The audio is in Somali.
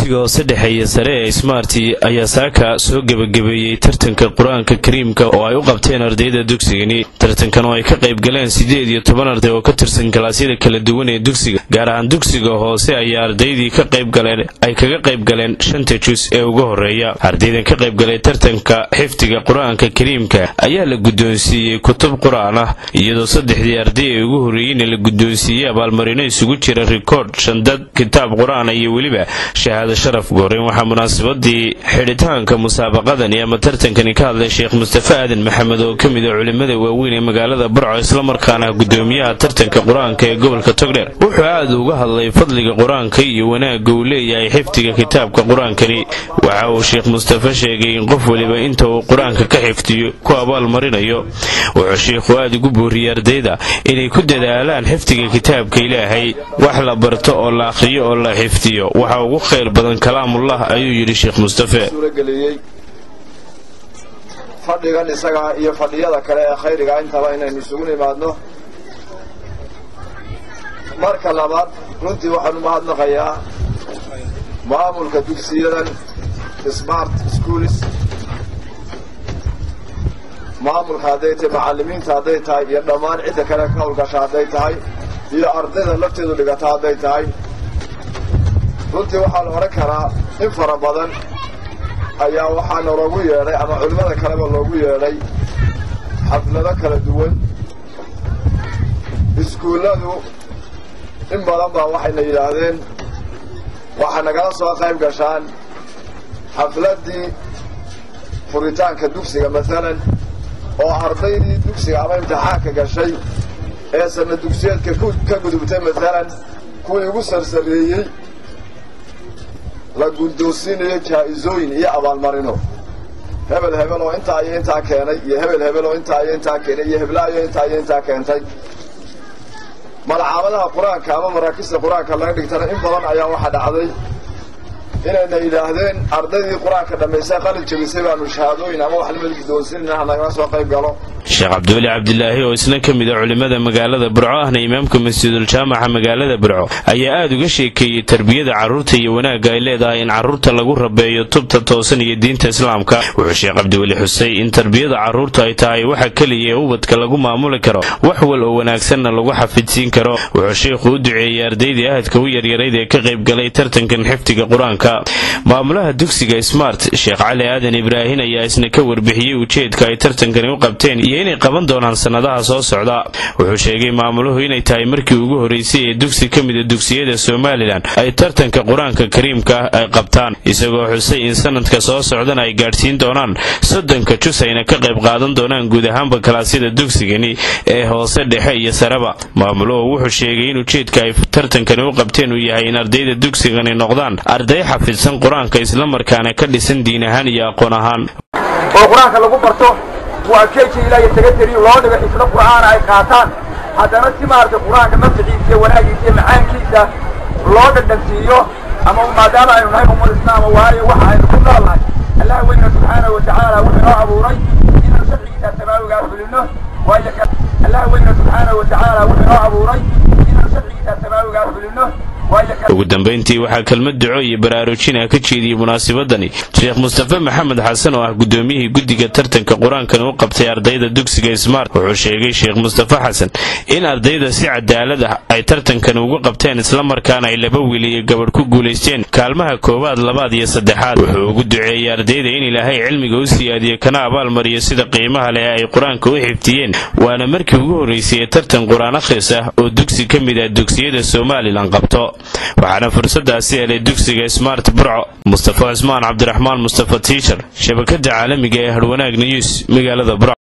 dugsiga hoose dhexe sare ee Smart ayaa saaka soo gabagabeeyay tartanka Quraanka Kariimka oo ay u qabteen ardayda dugsigani. Tartankan oo ay ka qayb galeen 18 arday oo ka tirsan kalaasyada kala duwan ee dugsiga, gaar ahaan dugsiga hoose ayaa ardaydii ka qayb galeen 5 juz ee ugu horeeya. Ardaydan ka qayb galay tartanka xifdiga Quraanka Kariimka ayaa la guddoonsiiyay kutub Quraan ah, iyadoo 3 arday ee ugu horeeyeen la guddoonsiiyay abaalmarino isugu jira rikoodh, shandad, kitaab Quraan iyo waliba shahaado sharaf. gooreen waxaa munaasabadii xidhitaanka musaabaqadan ama tartankani ka hadlay Sheekh Mustafa Aadan Maxamed oo ka mid ah culimada waaweyn ee magaalada Burco isla markaana gudoomiyaha tartanka Quraanka ee gobolka Togdheer. Wuxuu aad uga hadlay fadliga Quraanka iyo wanaagga uu leeyahay xifdiga kitaabka Quraankani. waxa uu Sheekh Mustafa sheegay in qof waliba inta uu Quraanka ka xifdiyo ku abaal marinayo. wuxuu Sheekhu aad ugu booriyay ardayda inay ku dadaalaan xifdiga kitaabka Ilaahay, wax la barto oo la akhriyo oo la xifdiyo waxa ugu khayr badan kalaamullah ayuu yiri Sheekh Mustafa. fadhigan isaga iyo fadhiyada kale ee khayriga intaba inaynu isugu nimaadno. marka labaad runtii waxaan u mahadnaqayaa maamulka dugsiyadan Smart Schools, maamulka hadday tahay macallimiinta hadday tahay iyo dhammaan cidda kale ka hawlgasha hadday tahay iyo ardayda lafteedu dhigata hadday tahay. runtii waxaa la oran karaa in fara badan ayaa waxaana loogu yeedhay ama culimada kaleba loogu yeedhay xaflado kala duwan. iskuulladu in badan baa waxayna yidhaahdeen waxaa nagala soo qayb gashaan xafladii furitaanka dugsiga maalan, oo ardaydii dugsiga ama imtixaanka gashay ee sana dugsiyeedka ka gudubtay maalan kuwii ugu sarsareeyey la guddoonsiinayo jaa-isooyin iyo abaalmarino. hebel oo intaa iyo intaa keenay iyo hebel oo intaa iyo intaa keenay iyo heblaayo intaa iyo intaa keentay. malcaamadaha quraanka ama maraakista quraanka laga dhigtana in badan ayaa waxa dhacday inayna yidhaahdeen ardaydii quraanka dhammaysay qalin jabisay baanu shahaadooyin ama wax la guddoonsiinaynaa nagala soo qayb galo. Sheekh Abdul Abdullaahi oo isna ka mid ah culimada magaalada Burco ahna imaamka masjidul jaamaca magaalada Burco ayaa aad uga sheekeeyay tarbiyada carruurta iyo wanaagga ay leedahay in carruurta lagu rabeeyo tubta toosan iyo diinta islaamka. wuxuu Sheekh Abdul xusay in tarbiyada carruurta ay tahay waxa kaliya ee ubadka lagu maamuli karo, wax wal oo wanaagsanna lagu xafidsiin karo. wuxuu Sheekhu u duceeyay ardaydii aadka u yaryarayd ee ka qayb galay tartankan xifdiga Quraanka. maamulaha dugsiga Smart Sheekh Cali Aadan Ibraahin ayaa isna ka warbixiyay ujeedka ay tartankani u qabteen iyo inay qaban doonaan sanadaha soo socda. wuxuu sheegay maamuluhu inay tahay markii ugu horeysay ee dugsi ka mid ah dugsiyada Soomaaliland ay tartanka Quraanka Kariimka ay qabtaan, isagoo xusay in sanadka soo socdana ay gaarsiin doonaan 30 juz ayna ka qayb qaadan doonaan guud ahaanba kalaasyada dugsigani ee hoose dhexe iyo sareba. maamuluhu wuxuu sheegay in ujeedka ay tartankani u qabteen uu yahay in ardayda dugsigani noqdaan arday xafidsan Quraanka isla markaana ka dhisan diin ahaan iyo aqoon ahaan. oo Quraanka lagu barto waa keejay ilaahay tagatiri loo dhigo xifdo Quraan ay qaataan, haddana si maarta Quraanka naftiisa iyo wanaagiisa iyo macaankiisa loo dhadhansiiyo. ama maadaama aynu nahay ummad islaam waayo waxa aynu ku noolnahay Allah weyna subhanahu wa ta'ala wuxuu noo abuuray inaan sharcigiisa tabaawiga fulino. Allah weyna subhanahu wa ta'ala wuxuu noo abuuray inaan sharcigiisa tabaawiga fulino. ugu dambeyntii waxaa kelmad duco iyo baraarujin ka jeediyay munaasabadani Sheekh Mustafa Maxamed Xasan oo ah gudoomiyihii guddiga tartanka Quraanka oo qabtay ardayda dugsiga Smart. wuxuu sheegay Sheekh Mustafa Xasan in ardayda si cadaalad ah ay tartankan ugu qabteen isla markaana ay laba wiil iyo gabadh ku guuleysteen kaalmaha koowaad, labaad iyo saddexaad. wuxuu ugu duceeyay ardayda in Ilaahay cilmiga u siyaadiyo kana abaal mariyo sida qiimaha leh ay Quraanka u xifdiyeen. waana markii ugu horeysay tartan Quraan akhris ah oo dugsi ka mid ah dugsiyada Soomaaliland qabto. waxaana fursadaasi helay dugsiga Smart Burco. Mustafa Usmaan Cabdiraxmaan Mustafa Teacher, shabakada caalamiga ee hadhwanaag news magaalada Burco.